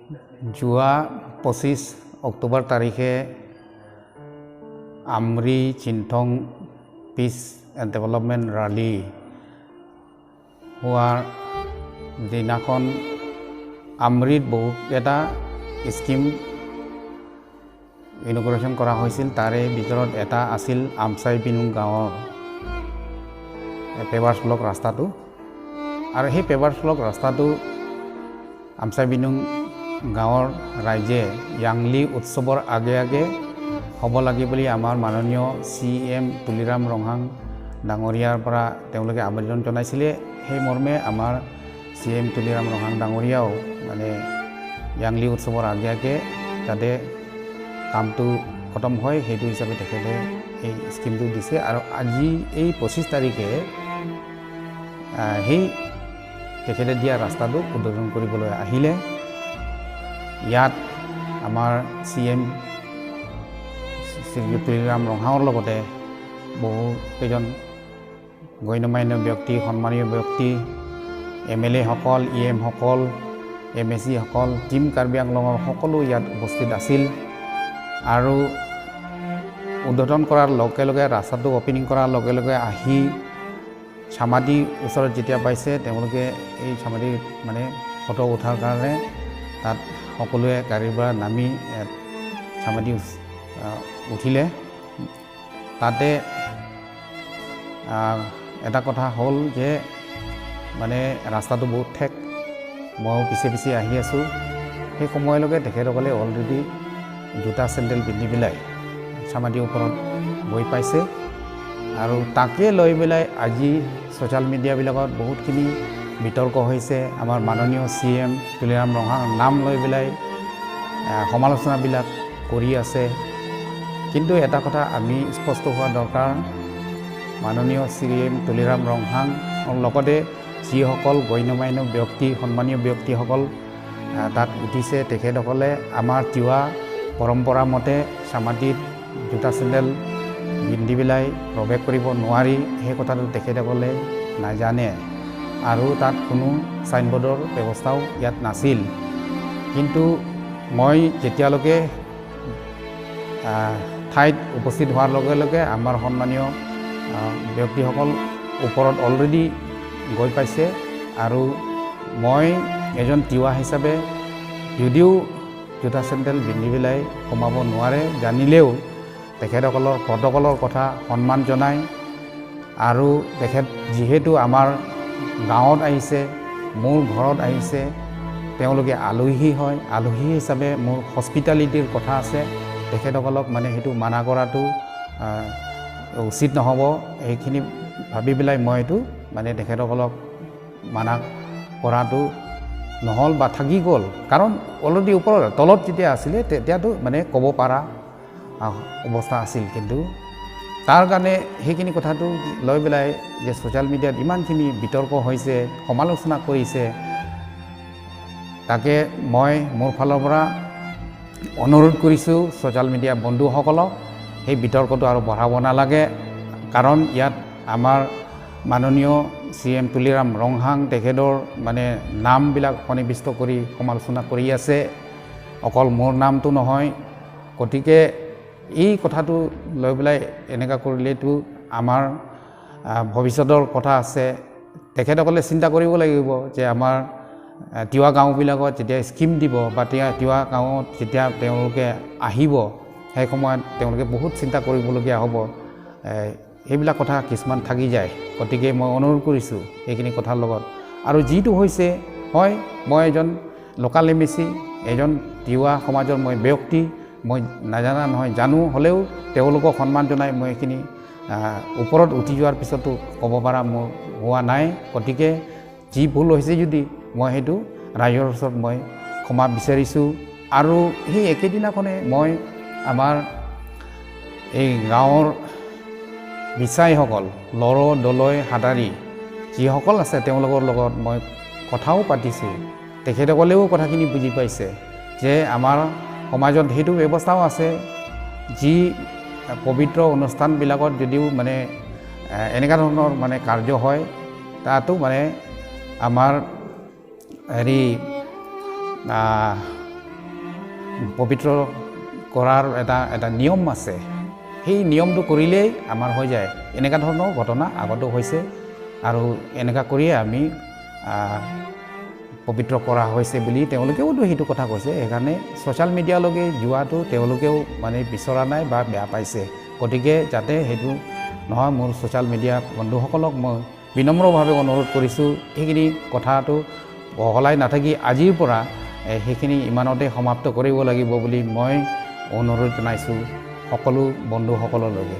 যোৱা 25 অক্টোবৰ তাৰিখে Amri Chinthong piece and development rally হোৱাৰ দিনাখন আমৰিত বহুত এটা স্কিম ইনগ্ৰেশ্যন কৰা হৈছিল। তাৰে ভিতৰত এটা আছিল আমচাই বিনুং গাঁৱৰ পেভাৰ্ছ ব্লক ৰাস্তাটো, আৰু সেই পেভাৰ্ছ ব্লক ৰাস্তাটো আমচাই বিনুং গাঁৱৰ ৰাইজে য়াংলি উৎসৱৰ আগে আগে হ'ব লাগে বুলি আমাৰ মাননীয় CM তুলিৰাম ৰংহাং ডাঙৰীয়াৰ পৰা তেওঁলোকে আবেদন জনাইছিলে। সেই মৰ্মে আমাৰ CM তুলিৰাম ৰংহাং ডাঙৰীয়াও মানে য়াংলি উৎসৱৰ আগে আগে যাতে কামটো খতম হয় সেইটো হিচাপে তেখেতে এই স্কিমটো দিছে। আৰু আজি এই 25 তাৰিখে সেই তেখেতে দিয়া ৰাস্তাটো উদ্বোধন কৰিবলৈ আহিলে। ইয়াত আমাৰ CM শ্ৰী তুলিৰাম ৰংহাঙৰ লগতে বহুকেইজন গণ্যমান্য ব্যক্তি, সন্মানীয় ব্যক্তি, MLA সকল, EM সকল, MSC সকল, টিম কাৰ্বি আংলঙৰ সকলো ইয়াত উপস্থিত আছিল। আৰু উদ্বোধন কৰাৰ লগে লগে ৰাস্তাটো অপেনিং কৰাৰ লগে লগে আহি চামাদি ওচৰত যেতিয়া পাইছে তেওঁলোকে এই চামাদি মানে ফটো উঠাৰ কাৰণে তাত সকলোৱে গাড়ীৰ পৰা নামি চামাদি উঠিলে। তাতে এটা কথা হ'ল যে মানে ৰাস্তাটো বহুত ঠেক, ময়ো পিছে পিছে আহি আছোঁ। সেই সময়লৈকে তেখেতসকলে অলৰেডি জোতা চেণ্ডেল পিন্ধি পেলাই চামাদিৰ ওপৰত গৈ পাইছে। আৰু তাকে লৈ পেলাই আজি ছ'চিয়েল মিডিয়াবিলাকত বহুতখিনি বিতৰ্ক হৈছে। আমাৰ মাননীয় CM তুলিৰাম ৰংহাং নাম লৈ পেলাই সমালোচনাবিলাক কৰি আছে। কিন্তু এটা কথা আমি স্পষ্ট হোৱা দৰকাৰ, মাননীয় CM তুলিৰাম ৰংহাং লগতে যিসকল গণ্যমান্য ব্যক্তি, সন্মানীয় ব্যক্তিসকল তাত উঠিছে তেখেতসকলে আমাৰ তিৱা পৰম্পৰা মতে চামাদিত জোতা চেণ্ডেল পিন্ধি পেলাই প্ৰৱেশ কৰিব নোৱাৰি, সেই কথাটো তেখেতসকলে নাজানে। আৰু তাত কোনো চাইনবোৰ্ডৰ ব্যৱস্থাও ইয়াত নাছিল। কিন্তু মই যেতিয়ালৈকে ঠাইত উপস্থিত হোৱাৰ লগে লগে আমাৰ সন্মানীয় ব্যক্তিসকল ওপৰত অলৰেডি গৈ পাইছে। আৰু মই এজন তিৱা হিচাপে যদিও জোতা চেণ্ডেল পিন্ধি পেলাই সোমাব নোৱাৰে জানিলেও তেখেতসকলৰ প্ৰট'কলৰ কথা সন্মান জনাই, আৰু তেখেত যিহেতু আমাৰ গাঁৱত আহিছে, মোৰ ঘৰত আহিছে, তেওঁলোকে আলহী হয়, আলহী হিচাপে মোৰ হস্পিটেলিটিৰ কথা আছে, তেখেতসকলক মানে সেইটো মানা কৰাটো উচিত নহ'ব। সেইখিনি ভাবি পেলাই মই এইটো মানে তেখেতসকলক মানা কৰাটো নহ'ল বা থাকি গ'ল। কাৰণ অলৰেডি ওপৰত তলত যেতিয়া আছিলে তেতিয়াতো মানে ক'ব পৰা অৱস্থা আছিল। কিন্তু তাৰ কাৰণে সেইখিনি কথাটো লৈ পেলাই যে ছ'চিয়েল মিডিয়াত ইমানখিনি বিতৰ্ক হৈছে, সমালোচনা কৰিছে, তাকে মই মোৰ ফালৰ পৰা অনুৰোধ কৰিছোঁ ছ'চিয়েল মিডিয়া বন্ধুসকলক সেই বিতৰ্কটো আৰু বঢ়াব নালাগে। কাৰণ ইয়াত আমাৰ মাননীয় CM তুলিৰাম ৰংহাং তেখেতৰ মানে নামবিলাক সন্নিৱিষ্ট কৰি সমালোচনা কৰি আছে, অকল মোৰ নামটো নহয়। গতিকে এই কথাটো লৈ পেলাই এনেকুৱা কৰিলেতো আমাৰ ভৱিষ্যতৰ কথা আছে। তেখেতসকলে চিন্তা কৰিব লাগিব যে আমাৰ তিৱা গাঁওবিলাকত যেতিয়া স্কিম দিব বা তিৱা গাঁৱত যেতিয়া তেওঁলোকে আহিব সেই সময়ত তেওঁলোকে বহুত চিন্তা কৰিবলগীয়া হ'ব। সেইবিলাক কথা কিছুমান থাকি যায়। গতিকে মই অনুৰোধ কৰিছোঁ এইখিনি কথাৰ লগত। আৰু যিটো হৈছে হয়, মই এজন লোকেল MSC, এজন তিৱা সমাজৰ মই ব্যক্তি, মই নাজানা নহয় জানো, হ'লেও তেওঁলোকক সন্মান জনাই মই এইখিনি ওপৰত উঠি যোৱাৰ পিছতো ক'ব পৰা মোৰ হোৱা নাই। গতিকে যি ভুল হৈছে যদি মই সেইটো ৰাইজৰ ওচৰত মই ক্ষমা বিচাৰিছোঁ। আৰু সেই একেদিনাখনে মই আমাৰ এই গাঁৱৰ বিচাইসকল, লৰ, দলৈ, হাতাৰী যিসকল আছে তেওঁলোকৰ লগত মই কথাও পাতিছোঁ। তেখেতসকলেও কথাখিনি বুজি পাইছে যে আমাৰ সমাজত সেইটো ব্যৱস্থাও আছে, যি পবিত্ৰ অনুষ্ঠানবিলাকত যদিও মানে এনেকুৱা ধৰণৰ মানে কাৰ্য হয় তাতো মানে আমাৰ হেৰি পবিত্ৰ কৰাৰ এটা নিয়ম আছে সেই নিয়মটো কৰিলেই আমাৰ হৈ যায় এনেকুৱা ধৰণৰ ঘটনা আগতো হৈছে আৰু এনেকুৱা কৰিয়ে আমি পবিত্ৰ কৰা হৈছে বুলি তেওঁলোকেও সেইটো কথা কৈছে সেইকাৰণে ছ'চিয়েল মিডিয়ালৈকে যোৱাটো তেওঁলোকেও মানে বিচৰা নাই বা বেয়া পাইছে গতিকে যাতে সেইটো নহয় মোৰ ছ'চিয়েল মিডিয়া বন্ধুসকলক মই বিনম্ৰভাৱে অনুৰোধ কৰিছোঁ সেইখিনি কথাটো বহলাই নাথাকি আজিৰ পৰা সেইখিনি ইমানতে সমাপ্ত কৰিব লাগিব বুলি মই অনুৰোধ জনাইছোঁ সকলো বন্ধুসকললৈকে